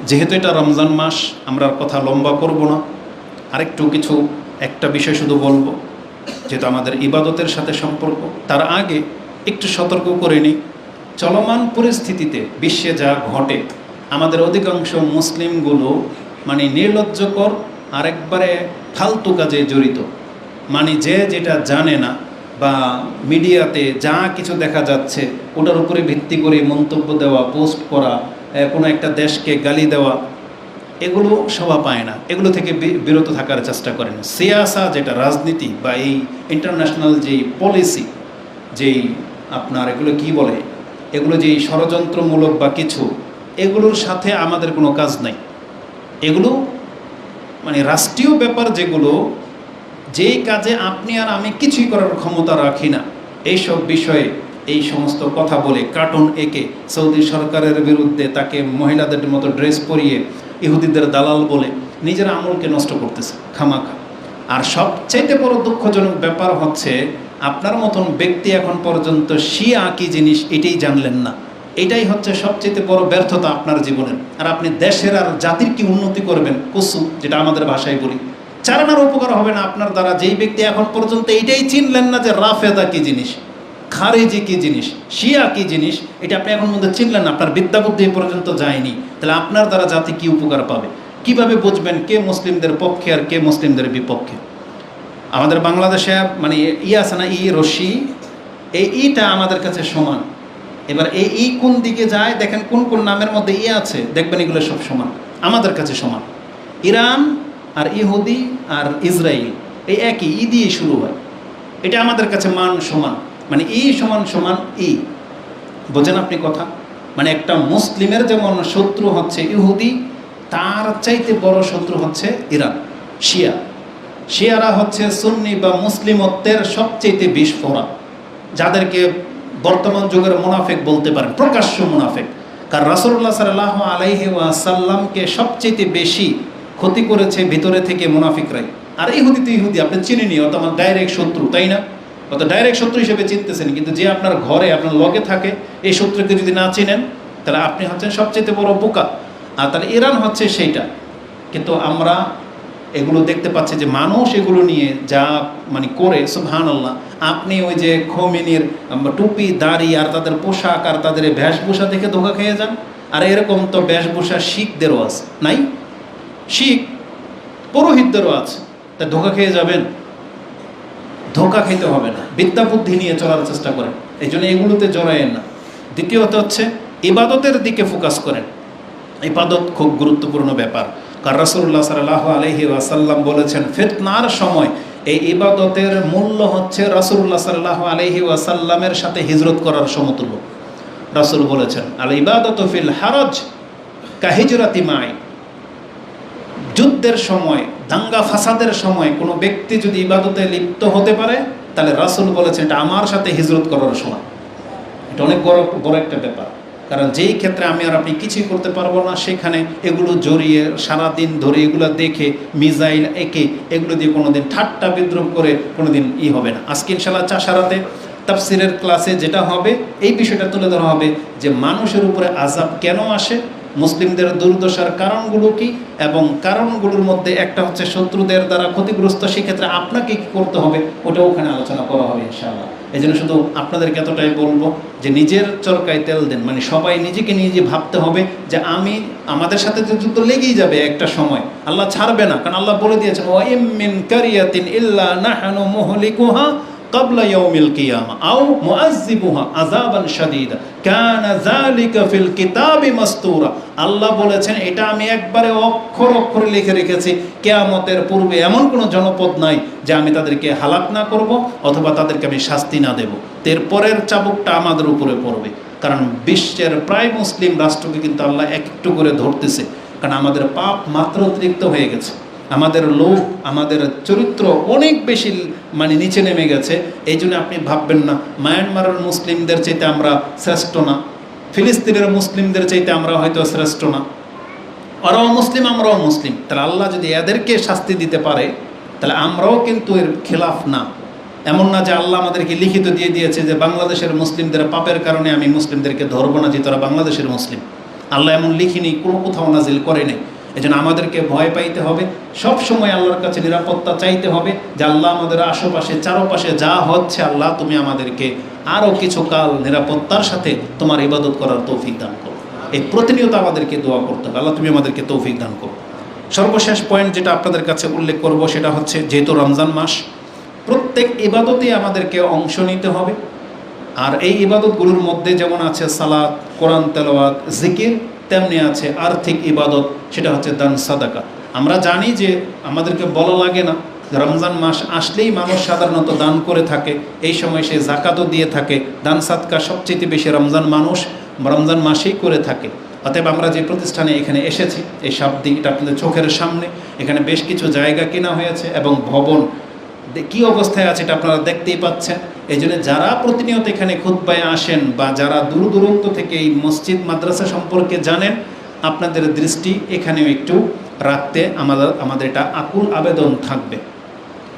যেহেতু এটা রমজান মাস, আমরা কথা লম্বা করব না, আরেকটু একটা বিষয় শুধু বলবো, যেহেতু আমাদের ইবাদতের সাথে সম্পর্ক। তার আগে একটু সতর্ক করে নিই, চলমান পরিস্থিতিতে বিশ্বে যা ঘটে, আমাদের অধিকাংশ মুসলিমগুলো নির্লজ্জকর আর একবারে ফালতু কাজে জড়িত। যে যেটা জানে না বা মিডিয়াতে যা কিছু দেখা যাচ্ছে ওটার উপরে ভিত্তি করে মন্তব্য দেওয়া, পোস্ট করা, কোনো একটা দেশকে গালি দেওয়া, এগুলো শোভা পায় না। এগুলো থেকে বিরত থাকার চেষ্টা করেন। সিয়াসা যেটা রাজনীতি বা এই ইন্টারন্যাশনাল যেই পলিসি, যেই আপনার এগুলো কি বলে, এগুলো যেই ষড়যন্ত্রমূলক বা কিছু, এগুলোর সাথে আমাদের কোনো কাজ নাই। এগুলো রাষ্ট্রীয় ব্যাপার, যেগুলো যেই কাজে আপনি আর আমি কিছুই করার ক্ষমতা রাখি না, এইসব বিষয়ে এই সমস্ত কথা বলে কার্টুন এঁকে সৌদি সরকারের বিরুদ্ধে তাকে মহিলাদের মতো ড্রেস পরিয়ে ইহুদিদের দালাল বলে নিজের আমলকে নষ্ট করতেছে খামাখা। আর সবচাইতে বড় দুঃখজনক ব্যাপার হচ্ছে, আপনার মতন ব্যক্তি এখন পর্যন্ত শিয়া কি জিনিস এটাই জানলেন না। এটাই হচ্ছে সবচেয়ে বড় ব্যর্থতা আপনার জীবনের। আর আপনি দেশের আর জাতির কি উন্নতি করবেন? কুসু, যেটা আমাদের ভাষায় বলি, চারানার উপকার হবে না আপনার দ্বারা। যেই ব্যক্তি এখন পর্যন্ত এইটাই চিনলেন না যে রাফেদা কি জিনিস, খারেজি কি জিনিস, শিয়া কি জিনিস, এটা আপনি এখন মধ্যে চিনলেন না, আপনার বিদ্যা বুদ্ধি পর্যন্ত যায়নি, তাহলে আপনার দ্বারা জাতি কি উপকার পাবে? কিভাবে বুঝবেন কে মুসলিমদের পক্ষে আর কে মুসলিমদের বিপক্ষে? আমাদের বাংলাদেশে আছে না, রশি, এইটা আমাদের কাছে সমান। এবার এই কোন দিকে যায় দেখেন, কোন কোন নামের মধ্যে আছে দেখবেন, এগুলো সব সমান, আমাদের কাছে সমান। ইরান আর ইহুদি আর ইসরায়েল এই একই দিয়ে শুরু হয়, এটা আমাদের কাছে মান সমান। সমান সমান বোঝেন আপনি কথা? একটা মুসলিমের যেমন শত্রু হচ্ছে ইহুদি, তার চাইতে বড় শত্রু হচ্ছে ইরান, শিয়ারা হচ্ছে সুন্নি বা মুসলিমত্বের সবচেয়ে বিস্ফোরক, যাদেরকে বর্তমান যুগের মুনাফিক বলতে পারেন, প্রকাশ্য মুনাফিক। কারণ রাসূলুল্লাহ সাল্লাল্লাহু আলাইহি ওয়াসাল্লামকে সবচেয়ে বেশি ক্ষতি করেছে ভিতরে থেকে মুনাফিকরাই। আর ইহুদি তো ইহুদি, আপনি চিনেনি, অত আমার ডাইরেক্ট শত্রু, তাই না? অত ডাইরেক্ট শত্রু হিসেবে চিনতেছেন, কিন্তু যে আপনার ঘরে আপনার লগে থাকে, এই শত্রুকে যদি না চিনেন তাহলে আপনি হচ্ছেন সবচেয়ে বড় বোকা। আর তাহলে ইরান হচ্ছে সেইটা। কিন্তু আমরা এগুলো দেখতে পাচ্ছি যে মানুষ এগুলো নিয়ে যা করে, সুবহানাল্লাহ। আপনি ওই যে খোমেনির টুপি, দাড়ি আর তাদের পোশাক আর তাদের বেশভূষা দেখে ধোঁকা খেয়ে যান। আর এরকম তো বেশভূষা শিখদেরও আছে, নাই? শিখ পুরোহিতদেরও আছে, তা ধোঁকা খেয়ে যাবেন? ধোঁকা খেতে হবে না, বিদ্যা বুদ্ধি নিয়ে চলার চেষ্টা করেন। এই জন্য এগুলোতে জড়ায়েন না। দ্বিতীয়ত হচ্ছে ইবাদতের দিকে ফোকাস করেন। ইবাদত খুব গুরুত্বপূর্ণ ব্যাপার। কারণ রাসূলুল্লাহ সাল্লাল্লাহু আলাইহি ওয়াসাল্লাম বলেছেন, ফিতনার সময় এই ইবাদতের মূল্য হচ্ছে রাসূলুল্লাহ সাল্লাল্লাহু আলাইহি ওয়াসাল্লামের সাথে হিজরত করার সমতুল্য। রাসূল বলেছেন, আল ইবাদাতু ফিল হারাজ কা হিজরাতি মাই। যুদ্ধের সময়, দাঙ্গা ফাসাদের সময় কোনো ব্যক্তি যদি ইবাদতে লিপ্ত হতে পারে, তাহলে রাসূল বলেছেন এটা আমার সাথে হিজরত করার সময়। এটা অনেক বড় একটা ব্যাপার। কারণ যেই ক্ষেত্রে আমি আর আপনি কিছুই করতে পারবো না, সেখানে এগুলো জড়িয়ে সারাদিন ধরে এগুলো দেখে মিসাইল এঁকে এগুলো দিয়ে কোনোদিন ঠাট্টা বিদ্রুপ করে কোনোদিন হবে না। আজকে ইনশাআল্লাহ চাষারাতে তাফসিরের ক্লাসে যেটা হবে, এই বিষয়টা তুলে ধরা হবে যে মানুষের উপরে আযাব কেন আসে, মুসলিমদের দুর্দশার কারণগুলো কি, এবং কারণগুলোর মধ্যে একটা হচ্ছে শত্রুদের দ্বারা ক্ষতিগ্রস্ত, সেক্ষেত্রে আপনাকে কী করতে হবে ওটাও ওখানে আলোচনা করা হবে ইনশাআল্লাহ। এই জন্য শুধু আপনাদেরকে এতটাই বলবো যে নিজের চরকায় তেল দেন। সবাই নিজেকে নিজে ভাবতে হবে যে আমাদের সাথে যে যুদ্ধ লেগেই যাবে একটা সময়, আল্লাহ ছাড়বে না। কারণ আল্লাহ বলে দিয়েছেন, ওয়া ইম মিন কারিয়াতিন ইল্লা নাহনু মুহলিকুহা ক্বাবলা ইয়াউমিল কিয়ামা আও মুআযযিবুহা আযাবান শাদীদা কানা যালিকা ফিল কিতাবি মাসতুরা। আল্লাহ বলেছেন, এটা আমি একবারে অক্ষর অক্ষরে লিখে রেখেছি, কিয়ামতের পূর্বে এমন কোনো জনপদ নাই যে আমি তাদেরকে হালাক না করব অথবা তাদেরকে আমি শাস্তি না দেব। এরপরের চাবুকটা আমাদের উপরে পড়বে। কারণ বিশ্বের প্রায় মুসলিম রাষ্ট্রকে কিন্তু আল্লাহ একটু করে ধরতেছে। কারণ আমাদের পাপ মাত্রা অতিরিক্ত হয়ে গেছে, আমাদের লোভ, আমাদের চরিত্র অনেক বেশি নিচে নেমে গেছে। এই জন্য আপনি ভাববেন না মায়ানমারের মুসলিমদের চাইতে আমরা শ্রেষ্ঠ না, ফিলিস্তিনের মুসলিমদের চাইতে আমরা হয়তো শ্রেষ্ঠ না। ওরাও মুসলিম, আমরাও মুসলিম। তাহলে আল্লাহ যদি এদেরকে শাস্তি দিতে পারে, তাহলে আমরাও কিন্তু এর খেলাফ না। এমন না যে আল্লাহ আমাদেরকে লিখিত দিয়ে দিয়েছে যে বাংলাদেশের মুসলিমদের পাপের কারণে আমি মুসলিমদেরকে ধরবো না, যে তারা বাংলাদেশের মুসলিম। আল্লাহ এমন লিখিনি, কোনো কোথাও নাজিল করে নেই। এই জন্য আমাদেরকে ভয় পাইতে হবে, সব সময় আল্লাহর কাছে নিরাপত্তা চাইতে হবে যে আল্লাহ আমাদের আশেপাশে চারপাশে যা হচ্ছে, আল্লাহ তুমি আমাদেরকে আরও কিছুকাল নিরাপত্তার সাথে তোমার ইবাদত করার তৌফিক দান করো। এই প্রতিনিয়ত আমাদেরকে দোয়া করতে হবে, আল্লাহ তুমি আমাদেরকে তৌফিক দান করো। সর্বশেষ পয়েন্ট যেটা আপনাদের কাছে উল্লেখ করব সেটা হচ্ছে, যেহেতু রমজান মাস, প্রত্যেক ইবাদতে আমাদেরকে অংশ নিতে হবে। আর এই ইবাদতগুলোর মধ্যে যেমন আছে সালাত, কোরআন তেলাওয়াত, জিকির, তেমনি আছে আর্থিক ইবাদত, সেটা হচ্ছে দান সাদাকা। আমরা জানি যে আমাদেরকে বলা লাগে না, রমজান মাস আসলেই মানুষ সাধারণত দান করে থাকে, এই সময় সে জাকাতও দিয়ে থাকে। দান সাদকা সবচেয়ে বেশি রমজান মাসেই করে থাকে। অতএব আমরা যে প্রতিষ্ঠানে এখানে এসেছি, এই শাব্দিক, এটা আপনাদের চোখের সামনে, এখানে বেশ কিছু জায়গা কেনা হয়েছে এবং ভবন কী অবস্থায় আছে এটা আপনারা দেখতেই পাচ্ছেন। এই জন্য যারা প্রতিনিয়ত এখানে খুতবায় আসেন বা যারা দূর দূরান্ত থেকে এই মসজিদ মাদ্রাসা সম্পর্কে জানেন, আপনাদের দৃষ্টি এখানেও একটু রাখতে আমাদের এটা আকুল আবেদন থাকবে।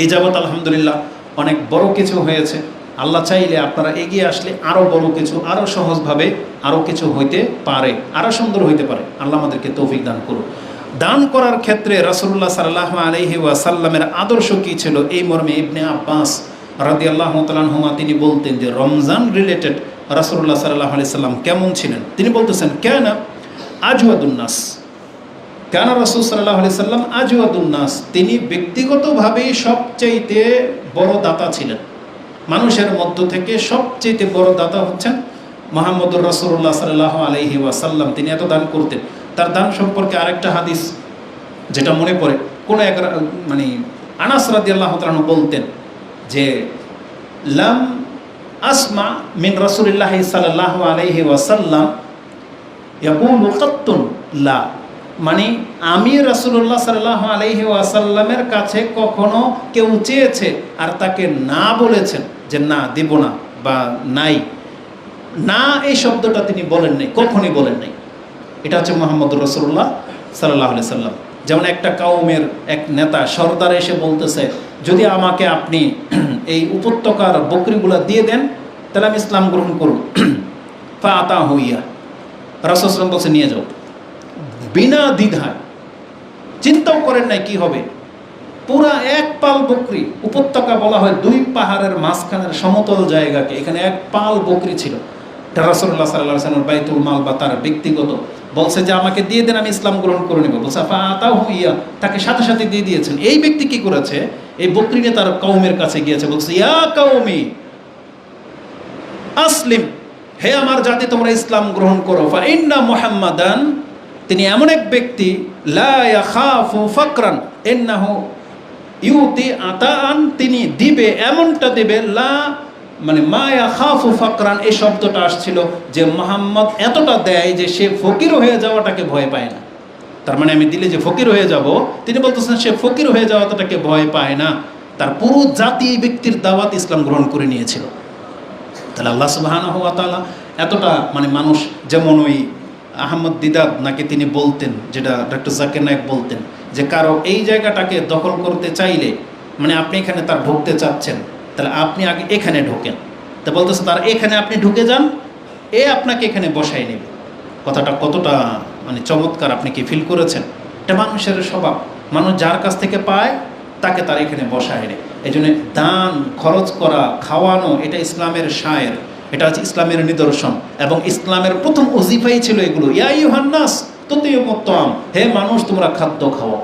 এই যাবৎ আলহামদুলিল্লাহ অনেক বড় কিছু হয়েছে। আল্লাহ চাইলে আপনারা এগিয়ে আসলে আরও বড় কিছু, আরও সহজভাবে আরও কিছু হইতে পারে, আরও সুন্দর হইতে পারে। আল্লাহ আমাদেরকে তৌফিক দান করুন। দান করার ক্ষেত্রে রাসূলুল্লাহ সাল্লাল্লাহু আলাইহি ওয়াসাল্লামের আদর্শ কী ছিল, এই মর্মে ইবনে আব্বাস রাদিয়াল্লাহু তাআলা আনহুমা তিনি বলতেন যে রমজান রিলেটেড রাসূলুল্লাহ সাল্লাল্লাহু আলাইহি সাল্লাম কেমন ছিলেন। তিনি বলতেছেন, কানা আজওয়াদুন নাস, কানা রাসূল সাল্লাল্লাহু আলাইহি সাল্লাম আজওয়াদুন নাস, তিনি ব্যক্তিগতভাবে সবচাইতে বড় দাতা ছিলেন। মানুষের মধ্য থেকে সবচেয়ে বড় দাতা হচ্ছেন মুহাম্মদুর রাসূলুল্লাহ সাল্লাল্লাহু আলাইহি ওয়াসাল্লাম। তিনি এত দান করতেন। তার দান সম্পর্কে আরেকটা হাদিস যেটা মনে পড়ে, কোনো এক আনাস রাদিয়াল্লাহু তাআলা বলতেন যে লাম আসমা মিন রাসূলিল্লাহি সাল্লাল্লাহু আলাইহি ওয়াসাল্লাম ইয়াকুলু কাত্তুন লা, আমি রাসূলুল্লাহ সাল্লাল্লাহু আলাইহি ওয়াসাল্লামের কাছে কখনো কেউ চেয়েছে আর তাকে না বলেছেন যে না দিব না বা নাই, না এই শব্দটা তিনি বলেন নাই, কখনই বলেন নাই। এটা হচ্ছে মুহাম্মদুর রাসূলুল্লাহ সাল্লাল্লাহু আলাইহি সাল্লাম। যেমন একটা কাউমের এক নেতা সর্দার এসে বলতেছে, যদি আমাকে আপনি এই উপত্যকার বকরিগুলা দিয়ে দেন তাহলে আমি ইসলাম গ্রহণ করব। ফা আতা হইয়া রাসূল সাল্লাল্লাহু আলাইহি ওয়াসাল্লাম বলছে নিয়ে যাও, বিনা দ্বিধায়, চিন্তাও করেন নাই কি হবে। পুরা এক পাল বকরি, উপত্যকা বলা হয় দুই পাহাড়ের মাঝখানের সমতল জায়গাকে, এখানে এক পাল বকরি ছিল। রাসূলুল্লাহ সাল্লাল্লাহু আলাইহি ওয়াসাল্লাম বাইতুল মাল বা তার ব্যক্তিগত, বলছে যে আমাকে দিয়ে দেন, আমি ইসলাম গ্রহণ করে নেব। বলছে ফা আতাহু ইয়া, তাকে সাথে সাথে দিয়ে দিয়েছেন। এই ব্যক্তি কি করেছে, এই বকরি নিয়ে তার কওমের কাছে গিয়েছে, বলছে ইয়া কওমি আসলিম, হে আমার জাতি তোমরা ইসলাম গ্রহণ করো। ফা ইন্না মুহাম্মাদান, তিনি এমন এক ব্যক্তি, লা ইয়াখাফু ফাকরান ইন্নাহু ইউতি আতাআন, তিনি দিবে, এমনটা দিবে, লা মা ইয়াখাফু ফাকরান, এই শব্দটা আসছিল যে মুহাম্মদ এতটা দেয় যে সে ফকির হয়ে যাওয়াটাকে ভয় পায় না। তার আমি দিলে যে ফকির হয়ে যাব, তিনি বলতেছেন সে ফকির হয়ে যাওয়াটাকে ভয় পায় না। তার পুরো জাতি এই ব্যক্তির দাওয়াত ইসলাম গ্রহণ করে নিয়েছিল। তাহলে আল্লাহ সুবহানাহু ওয়া তাআলা এতটা মানুষ, যেমন ওই আহমদ দিদাত নাকি তিনি বলতেন, যেটা ডক্টর জাকির নায়েক বলতেন, যে কারো এই জায়গাটাকে দখল করতে চাইলে আপনি এখানে তার ঢুকতে চাচ্ছেন, তাহলে আপনি আগে এখানে ঢোকেন। তা বলতেছে তার এখানে আপনি ঢুকে যান, এ আপনাকে এখানে বসাই নেবে। কথাটা কতটা চমৎকার, আপনি কি ফিল করেছেন? এটা মানুষের স্বভাব, মানুষ যার কাছ থেকে পায় তাকে তার এখানে বসায় নেয়। এই জন্য দান, খরচ করা, খাওয়ানো, এটা ইসলামের শায়ের, এটা হচ্ছে ইসলামের নিদর্শন। এবং ইসলামের প্রথম ওজিফাই ছিল এগুলো, ইয়া আইয়ুহান নাস তুতিয়ুমুত তাআম, হে মানুষ তোমরা খাদ্য খাওয়াও,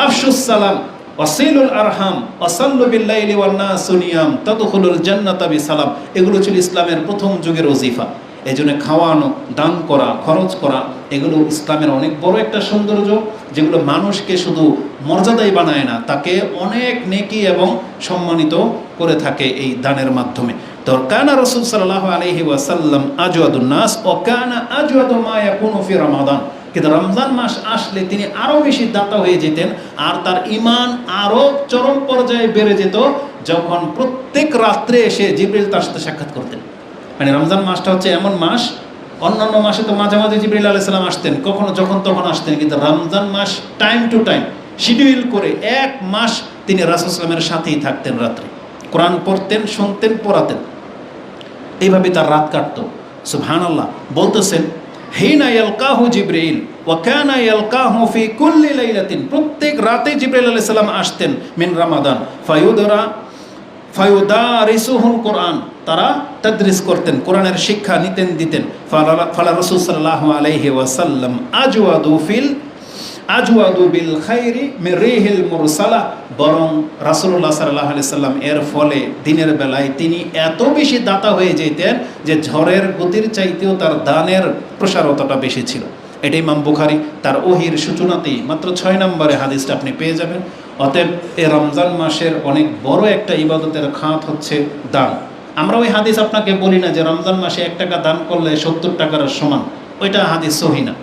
আফশুস সালাম ওয়াসিলুল আরহাম ওয়াসাল্লু বিল্লাইলি ওয়ান নাসু নিয়াম তাদখুলুল জান্নাতা বিসালাম। এগুলো ছিল ইসলামের প্রথম যুগের ওজিফা। এই জন্য খাওয়ানো, দান করা, খরচ করা, এগুলো ইসলামের অনেক বড় একটা সৌন্দর্য, যেগুলো মানুষকে শুধু মর্যাদাই বানায় না, তাকে অনেক নেকি এবং সম্মানিত করে থাকে এই দানের মাধ্যমে। তো কানা রাসূল সাল্লাল্লাহু আলাইহি ওয়াসাল্লাম আজওয়াদুন নাস ও কানা আজওয়াদু মা ইয়াকুনু ফি রমাদান। কিন্তু রমজান মাস আসলে তিনি আরও বেশি দাতা হয়ে যেতেন, আর তার ঈমান আরও চরম পর্যায়ে বেড়ে যেত যখন প্রত্যেক রাত্রে এসে জিবরিল তার সাথে সাক্ষাৎ করতেন। রমজান মাসটা হচ্ছে এমন মাস, অন্যান্য মাসে তো মাঝে মাঝে জিবরিল আলাইহিস সালাম আসতেন, কখনো যখন তখন আসতেন, কিন্তু রমজান মাস টাইম টু টাইম শিডিউল করে এক মাস তিনি রাসূল সাল্লামের সাথেই থাকতেন। রাত্রে কোরআন পড়তেন, শুনতেন, পড়াতেন, এইভাবে তার রাত কাটত। সুবহানাল্লাহ। বলতেছেন হিনা ইয়ালকাহু জিবরিল ওয়া কানা ইয়ালকাহু ফি কুল্লি লাইলাতিন, প্রত্যেক রাতে জিবরাইল আলাইহিস সালাম আসতেন মিন রমাদান ফায়ুদারিসুহুল কোরআন, তারা তাদরিস করতেন, কোরআনের শিক্ষা নিতেন দিতেন। ফালা রাসূল সাল্লাল্লাহু আলাইহি ওয়াসাল্লাম আজওয়াদু বিল খাইরি মির রিহিল মুরসালা, বরং রাসূলুল্লাহ সাল্লাল্লাহু আলাইহি সাল্লাম এর ফলে দিনের বেলায় তিনি এত বেশি দাতা হয়ে যেতেন যে ঝড়ের গতির চাইতেও তার দানের প্রসারতাটা বেশি ছিল। এটা ইমাম বুখারী তার ওহির সূচনাতেই মাত্র 6 নম্বরে হাদিসটা আপনি পেয়ে যাবেন। অতএব এই রমজান মাসের অনেক বড় একটা ইবাদতের খাত হচ্ছে দান। আমরা ওই হাদিস আপনাকে বলি না যে রমজান মাসে 1 টাকা দান করলে 70 টাকার সমান, ওইটা হাদিস সহিহ না।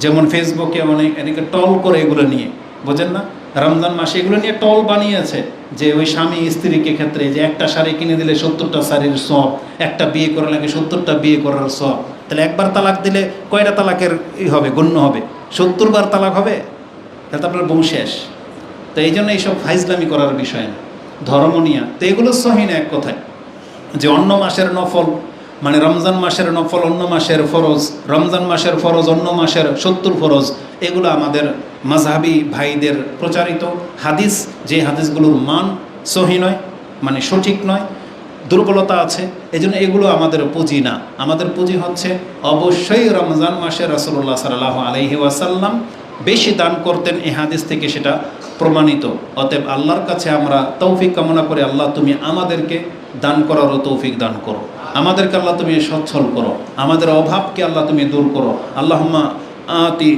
যেমন ফেসবুকে অনেকে টল করে এগুলো নিয়ে, বোঝেন না, রমজান মাসে এগুলো নিয়ে টল বানিয়েছে যে ওই স্বামী স্ত্রীকে ক্ষেত্রে যে একটা শাড়ি কিনে দিলে 70টা শাড়ির সব, একটা বিয়ে করা লাগে 70টা বিয়ে করার সব। তাহলে একবার তালাক দিলে কয়টা তালাকের হবে, গণ্য হবে? 70 বার তালাক হবে, তাহলে আপনার বউ শেষ। তো এই জন্য এইসব ফাইজলামি করার বিষয় না, ধর্ম নিয়ে তো এগুলো সহিহ না। এক কথায় যে অন্য মাসের নফল, মানে রমজান মাসের নফল অন্য মাসের ফরজ, রমজান মাসের ফরজ অন্য মাসের 70 ফরজ, এগুলো আমাদের মাযহাবী ভাইদের প্রচারিত হাদিস, যে হাদিসগুলোর মান সহিহ নয়, মানে সঠিক নয়, দুর্বলতা আছে। এজন্য এগুলো আমাদের পুঁজি না। আমাদের পুঁজি হচ্ছে অবশ্যই রমজান মাসে রাসূলুল্লাহ সাল্লাল্লাহু আলাইহি ওয়াসাল্লাম বেশি দান করতেন, এই হাদিস থেকে সেটা প্রমাণিত। অতএব আল্লাহর কাছে আমরা তৌফিক কামনা করি, আল্লাহ তুমি আমাদেরকে দান করারও তৌফিক দান করো, আমাদেরকে আল্লাহ তুমি সচ্ছল করো, আমাদের অভাবকে আল্লাহ তুমি দূর করো। আল্লাহুম্মা আতি